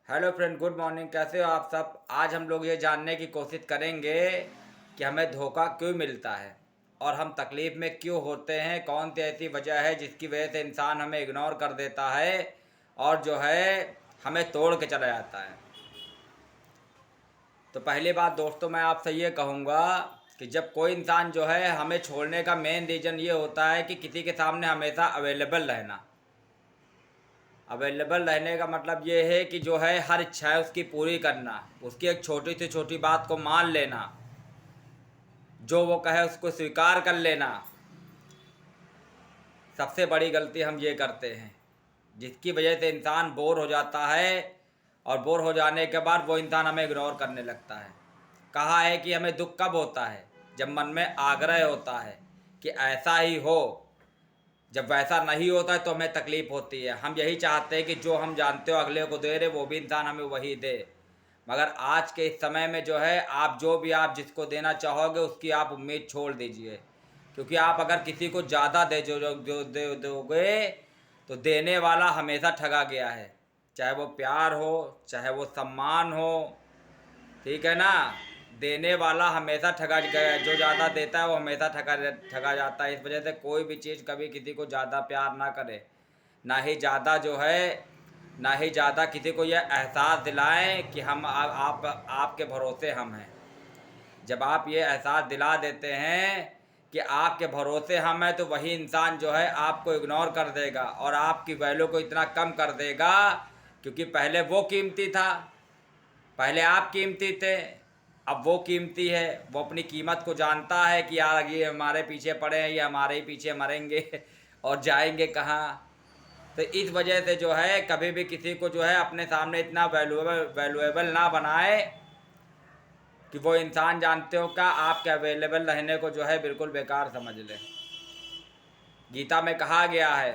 Hello friend, good morning. कैसे हो आप सब? आज हम लोग ये जानने की कोशिश करेंगे कि हमें धोखा क्यों मिलता है और हम तकलीफ़ में क्यों होते हैं। कौन सी ऐसी वजह है जिसकी वजह से इंसान हमें इग्नोर कर देता है और जो है हमें तोड़ के चला जाता है। तो पहली बात दोस्तों, मैं आपसे ये कहूँगा कि जब कोई इंसान जो है हमें छोड़ने का मेन रीज़न ये होता है कि किसी के सामने हमेशा अवेलेबल रहना। अवेलेबल रहने का मतलब ये है कि जो है हर इच्छा है उसकी पूरी करना, उसकी एक छोटी से छोटी बात को मान लेना, जो वो कहे उसको स्वीकार कर लेना। सबसे बड़ी गलती हम ये करते हैं, जिसकी वजह से इंसान बोर हो जाता है और बोर हो जाने के बाद वो इंसान हमें इग्नोर करने लगता है। कहा है कि हमें दुख कब होता है? जब मन में आग्रह होता है कि ऐसा ही हो। जब वैसा नहीं होता है तो हमें तकलीफ़ होती है। हम यही चाहते हैं कि जो हम जानते हो अगले को दे रहे, वो भी इंसान हमें वही दे। मगर आज के इस समय में जो है आप जिसको देना चाहोगे उसकी आप उम्मीद छोड़ दीजिए, क्योंकि आप अगर किसी को ज़्यादा दे दोगे तो देने वाला हमेशा ठगा गया है। चाहे वो प्यार हो, चाहे वो सम्मान हो, ठीक है ना। देने वाला हमेशा ठगा गया है। जो ज़्यादा देता है वो हमेशा ठगा जाता है। इस वजह से कोई भी चीज़ कभी किसी को ज़्यादा प्यार ना करे, ना ही ज़्यादा जो है, ना ही ज़्यादा किसी को यह एहसास दिलाएं कि आप आपके भरोसे हम हैं। जब आप ये एहसास दिला देते हैं कि आपके भरोसे हम हैं, तो वही इंसान जो है आपको इग्नोर कर देगा और आपकी वैल्यू को इतना कम कर देगा, क्योंकि पहले वो कीमती था, पहले आप कीमती थे, अब वो कीमती है। वो अपनी कीमत को जानता है कि यार ये हमारे पीछे पड़े हैं, ये हमारे ही पीछे मरेंगे और जाएंगे कहाँ। तो इस वजह से जो है कभी भी किसी को जो है अपने सामने इतना वैल्यूएबल ना बनाए कि वो इंसान जानते हो क्या आपके अवेलेबल रहने को जो है बिल्कुल बेकार समझ ले। गीता में कहा गया है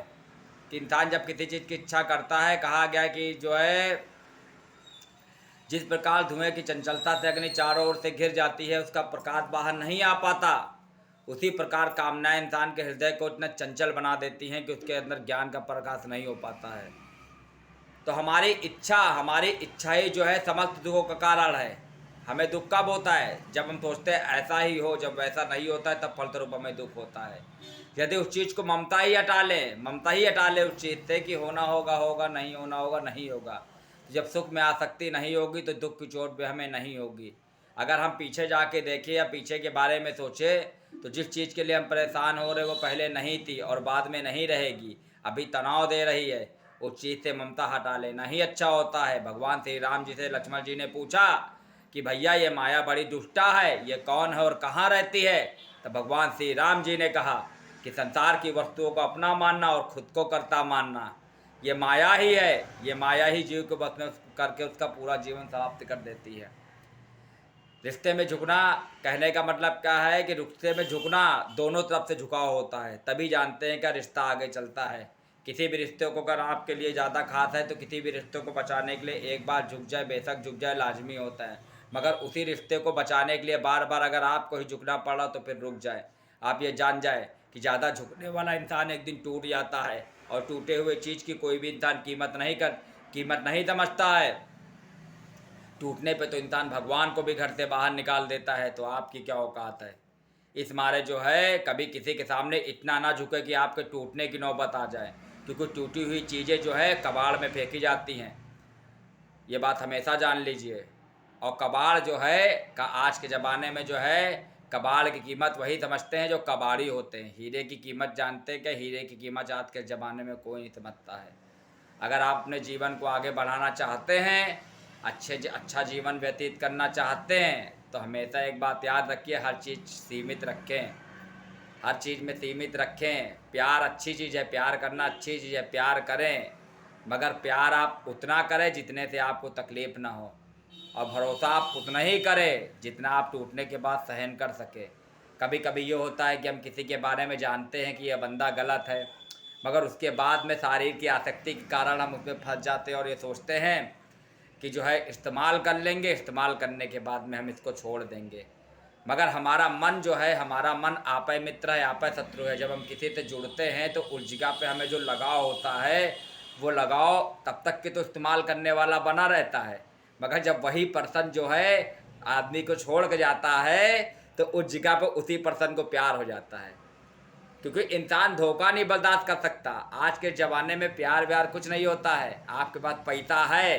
कि इंसान जब किसी चीज़ की इच्छा करता है, कहा गया कि जो है जिस प्रकार धुएं की चंचलता से अग्नि चारों ओर से घिर जाती है, उसका प्रकाश बाहर नहीं आ पाता, उसी प्रकार कामनाएं इंसान के हृदय को इतना चंचल बना देती हैं कि उसके अंदर ज्ञान का प्रकाश नहीं हो पाता है। तो हमारी इच्छा ही जो है समस्त दुखों का कारण है। हमें दुख कब होता है? जब हम सोचते हैं ऐसा ही हो। जब वैसा नहीं होता है तब फलस्वरूप हमें दुख होता है। यदि उस चीज़ को ममता ही हटा लें उस चीज़ से कि होना होगा होगा, नहीं होना होगा नहीं होगा। जब सुख में आसक्ति नहीं होगी तो दुख की चोट भी हमें नहीं होगी। अगर हम पीछे जाके देखें या पीछे के बारे में सोचें तो जिस चीज़ के लिए हम परेशान हो रहे वो पहले नहीं थी और बाद में नहीं रहेगी, अभी तनाव दे रही है। उस चीज़ से ममता हटा लेना ही अच्छा होता है। भगवान श्री राम जी से लक्ष्मण जी ने पूछा कि भैया ये माया बड़ी दुष्टा है, ये कौन है और कहाँ रहती है? तो भगवान श्री राम जी ने कहा कि संसार की वस्तुओं को अपना मानना और खुद को कर्ता मानना, ये माया ही है। ये माया ही जीव को बस में करके उसका पूरा जीवन समाप्त कर देती है। रिश्ते में झुकना कहने का मतलब क्या है कि रिश्ते में झुकना दोनों तरफ से झुकाव होता है, तभी जानते हैं क्या रिश्ता आगे चलता है। किसी भी रिश्ते को अगर आपके लिए ज़्यादा खास है तो किसी भी रिश्ते को बचाने के लिए एक बार झुक जाए, बेशक झुक जाए, लाजमी होता है। मगर उसी रिश्ते को बचाने के लिए बार बार अगर आपको ही झुकना पड़ा तो फिर रुक जाए। आप ये जान जाए कि ज़्यादा झुकने वाला इंसान एक दिन टूट जाता है और टूटे हुए चीज़ की कोई भी इंसान कीमत नहीं समझता है। टूटने पे तो इंसान भगवान को भी घर से बाहर निकाल देता है, तो आपकी क्या औकात है? इस मारे जो है कभी किसी के सामने इतना ना झुके कि आपके टूटने की नौबत आ जाए, क्योंकि टूटी हुई चीज़ें जो है कबाड़ में फेंकी जाती हैं। ये बात हमेशा जान लीजिए। और कबाड़ जो है का आज के ज़माने में जो है कबाड़ की कीमत वही समझते हैं जो कबाड़ी होते हैं। हीरे की कीमत जानते हैं क्या? हीरे की कीमत आज के ज़माने में कोई नहीं समझता है। अगर आप अपने जीवन को आगे बढ़ाना चाहते हैं, अच्छा जीवन व्यतीत करना चाहते हैं, तो हमेशा एक बात याद रखिए, हर चीज़ सीमित रखें, हर चीज़ में सीमित रखें। प्यार अच्छी चीज़ है, प्यार करना अच्छी चीज़ है, प्यार करें, मगर प्यार आप उतना करें जितने से आपको तकलीफ़ ना हो, और भरोसा आप उतना ही करें जितना आप टूटने के बाद सहन कर सके। कभी कभी ये होता है कि हम किसी के बारे में जानते हैं कि यह बंदा गलत है, मगर उसके बाद में शारीर की आसक्ति के कारण हम उसमें फंस जाते हैं और ये सोचते हैं कि जो है इस्तेमाल कर लेंगे, इस्तेमाल करने के बाद में हम इसको छोड़ देंगे। मगर हमारा मन जो है, हमारा मन आपय मित्र है, आपय शत्रु है। जब हम किसी से जुड़ते हैं तो उस जगह पे हमें जो लगाव होता है वो लगाओ तब तक के तो इस्तेमाल करने वाला बना रहता है, मगर जब वही पर्सन जो है आदमी को छोड़ के जाता है तो उस जगह पर उसी पर्सन को प्यार हो जाता है, क्योंकि इंसान धोखा नहीं बर्दाश्त कर सकता। आज के ज़माने में प्यार व्यार कुछ नहीं होता है। आपके पास पैसा है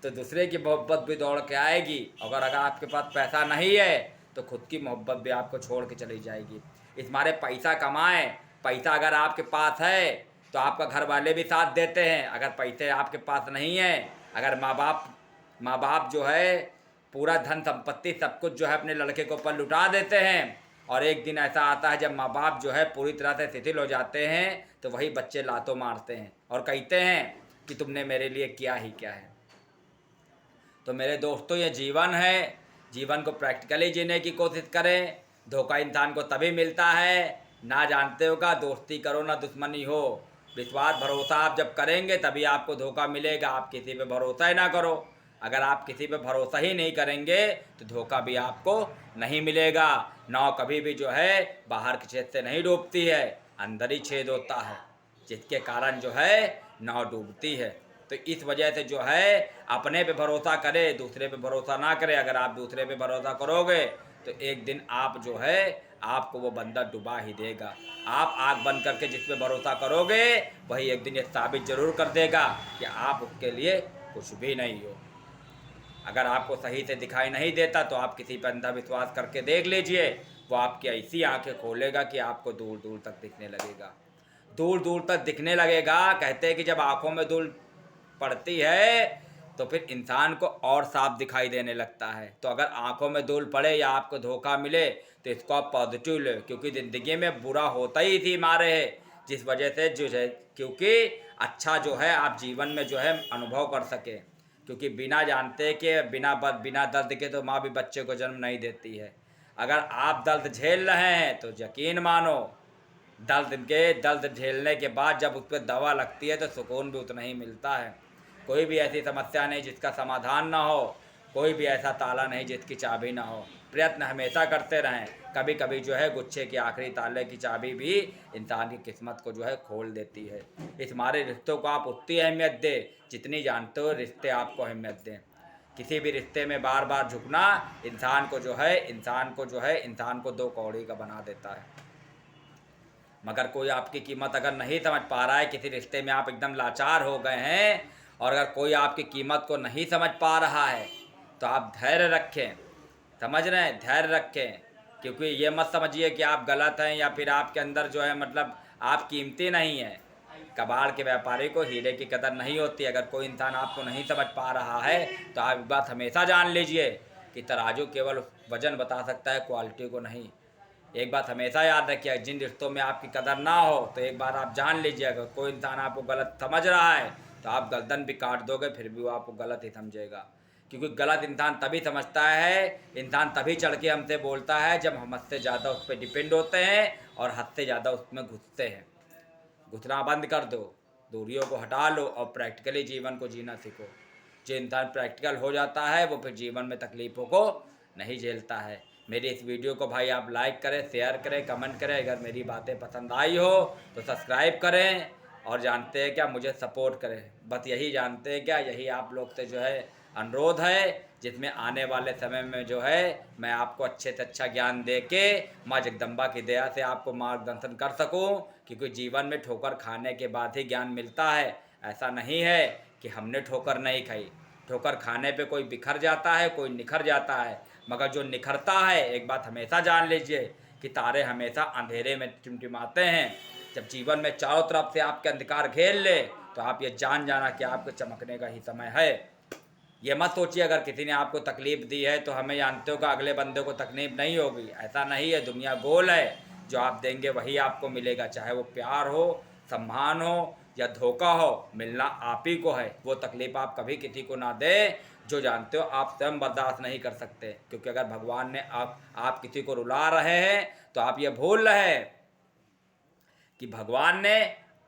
तो दूसरे की मोहब्बत भी दौड़ के आएगी, अगर आपके पास पैसा नहीं है तो खुद की मोहब्बत भी आपको छोड़ के चली जाएगी। इस मारे पैसा कमाएं। पैसा अगर आपके पास है तो आपका घर वाले भी साथ देते हैं। अगर पैसे आपके पास नहीं है, अगर माँ बाप जो है पूरा धन संपत्ति सब कुछ जो है अपने लड़के के ऊपर लुटा देते हैं, और एक दिन ऐसा आता है जब माँ बाप जो है पूरी तरह से शिथिल हो जाते हैं तो वही बच्चे लातों मारते हैं और कहते हैं कि तुमने मेरे लिए किया ही क्या है। तो मेरे दोस्तों, ये जीवन है, जीवन को प्रैक्टिकली जीने की कोशिश करें। धोखा इंसान को तभी मिलता है, ना जानते हो का दोस्ती करो ना दुश्मनी हो। विश्वास भरोसा आप जब करेंगे तभी आपको धोखा मिलेगा। आप किसी पे भरोसा ही ना करो। अगर आप किसी पे भरोसा ही नहीं करेंगे तो धोखा भी आपको नहीं मिलेगा। नाव कभी भी जो है बाहर के छेद से नहीं डूबती है, अंदर ही छेद होता है, जिसके कारण जो है नाव डूबती है। तो इस वजह से जो है अपने पे भरोसा करे, दूसरे पे भरोसा ना करे। अगर आप दूसरे पे भरोसा करोगे तो एक दिन आप जो है आपको वो बंदा डुबा ही देगा। आप आँख बंद करके जिस पे भरोसा करोगे वही एक दिन ये साबित जरूर कर देगा कि आप उसके लिए कुछ भी नहीं हो। अगर आपको सही से दिखाई नहीं देता तो आप किसी पर अंधा विश्वास करके देख लीजिए, वो आपकी ऐसी आंखें खोलेगा कि आपको दूर दूर तक दिखने लगेगा। दूर दूर तक दिखने लगेगा। कहते हैं कि जब आंखों में धूल पड़ती है तो फिर इंसान को और साफ दिखाई देने लगता है। तो अगर आंखों में धूल पड़े या आपको धोखा मिले तो इसको आप पॉजिटिव ले, क्योंकि ज़िंदगी में बुरा होता ही थी मारे है, जिस वजह से जो है क्योंकि अच्छा जो है आप जीवन में जो है अनुभव कर सके। क्योंकि बिना जानते कि बिना दर्द के तो माँ भी बच्चे को जन्म नहीं देती है। अगर आप दर्द झेल रहे हैं तो यकीन मानो दर्द झेलने के बाद जब उस पर दवा लगती है तो सुकून भी उतना ही मिलता है। कोई भी ऐसी समस्या नहीं जिसका समाधान ना हो, कोई भी ऐसा ताला नहीं जिसकी चाबी ना हो। प्रयत्न हमेशा करते रहें। कभी कभी जो है गुच्छे के आखिरी ताले की चाबी भी इंसान की किस्मत को जो है खोल देती है। इस हमारे रिश्तों को आप उतनी अहमियत दें जितनी जानते हो रिश्ते आपको अहमियत दें। किसी भी रिश्ते में बार बार झुकना इंसान को जो है इंसान को दो कौड़ी का बना देता है। मगर कोई आपकी कीमत अगर नहीं समझ पा रहा है, किसी रिश्ते में आप एकदम लाचार हो गए हैं और अगर कोई आपकी कीमत को नहीं समझ पा रहा है तो आप धैर्य रखें। समझ रहे हैं, धैर्य रखें। क्योंकि ये मत समझिए कि आप गलत हैं या फिर आपके अंदर जो है मतलब आप कीमती नहीं हैं। कबाड़ के व्यापारी को हीरे की कदर नहीं होती। अगर कोई इंसान आपको नहीं समझ पा रहा है तो आप एक बात हमेशा जान लीजिए कि तराजू केवल वजन बता सकता है, क्वालिटी को नहीं। एक बात हमेशा याद रखिए, जिन रिश्तों में आपकी कदर ना हो तो एक बार आप जान लीजिए अगर कोई इंसान आपको गलत समझ रहा है तो आप गर्दन भी काट दोगे फिर भी वो आपको गलत ही समझेगा। क्योंकि गलत इंसान तभी समझता है, इंसान तभी चढ़ के हमसे बोलता है जब हम हद से ज़्यादा उस पर डिपेंड होते हैं और हद से ज़्यादा उसमें घुसते हैं। घुसना बंद कर दो, दूरियों को हटा लो और प्रैक्टिकली जीवन को जीना सीखो। जो इंसान प्रैक्टिकल हो जाता है वो फिर जीवन में तकलीफ़ों को नहीं झेलता है। मेरी इस वीडियो को भाई आप लाइक करें, शेयर करें, कमेंट करें। अगर मेरी बातें पसंद आई हो तो सब्सक्राइब करें और जानते हैं क्या, मुझे सपोर्ट करें। बस यही जानते हैं क्या, यही आप लोग से जो है अनुरोध है, जिसमें आने वाले समय में जो है मैं आपको अच्छे से अच्छा ज्ञान दे के माँ जगदम्बा की दया से आपको मार्गदर्शन कर सकूं। क्योंकि जीवन में ठोकर खाने के बाद ही ज्ञान मिलता है। ऐसा नहीं है कि हमने ठोकर नहीं खाई। ठोकर खाने पे कोई बिखर जाता है, कोई निखर जाता है, मगर जो निखरता है एक बात हमेशा जान लीजिए कि तारे हमेशा अंधेरे में टिमटिमाते हैं। जब जीवन में चारों तरफ से आपके अंधकार घेर ले तो आप ये जान जाना कि आपके चमकने का ही समय है। ये मत सोचिए अगर किसी ने आपको तकलीफ़ दी है तो हमें जानते हो कि अगले बंदे को तकलीफ नहीं होगी। ऐसा नहीं है, दुनिया गोल है। जो आप देंगे वही आपको मिलेगा, चाहे वो प्यार हो, सम्मान हो या धोखा हो, मिलना आप ही को है। वो तकलीफ़ आप कभी किसी को ना दे जो जानते हो आप स्वयं बर्दाश्त नहीं कर सकते। क्योंकि अगर भगवान ने आप किसी को रुला रहे हैं तो आप ये भूल रहे हैं कि भगवान ने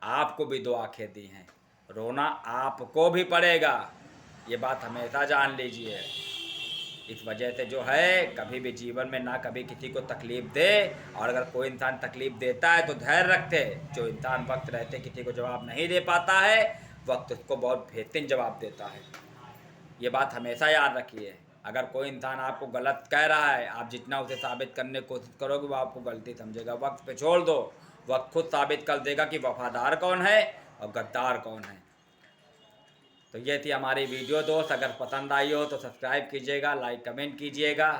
आपको भी दो आंखें दी हैं। रोना आपको भी पड़ेगा, ये बात हमेशा जान लीजिए। इस वजह से जो है कभी भी जीवन में ना कभी किसी को तकलीफ़ दे, और अगर कोई इंसान तकलीफ़ देता है तो धैर्य रखे। जो इंसान वक्त रहते किसी को जवाब नहीं दे पाता है, वक्त उसको बहुत बेहतरीन जवाब देता है। ये बात हमेशा याद रखिए। अगर कोई इंसान आपको गलत कह रहा है, आप जितना उसे साबित करने की कोशिश करोगे वो आपको गलती समझेगा। वक्त पे छोड़ दो, वक्त खुद साबित कर देगा कि वफादार कौन है और गद्दार कौन है। तो ये थी हमारी वीडियो दोस्त। अगर पसंद आई हो तो सब्सक्राइब कीजिएगा, लाइक कमेंट कीजिएगा।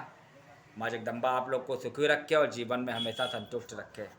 माँ जगदम्बा आप लोग को सुखी रखे और जीवन में हमेशा संतुष्ट रखे।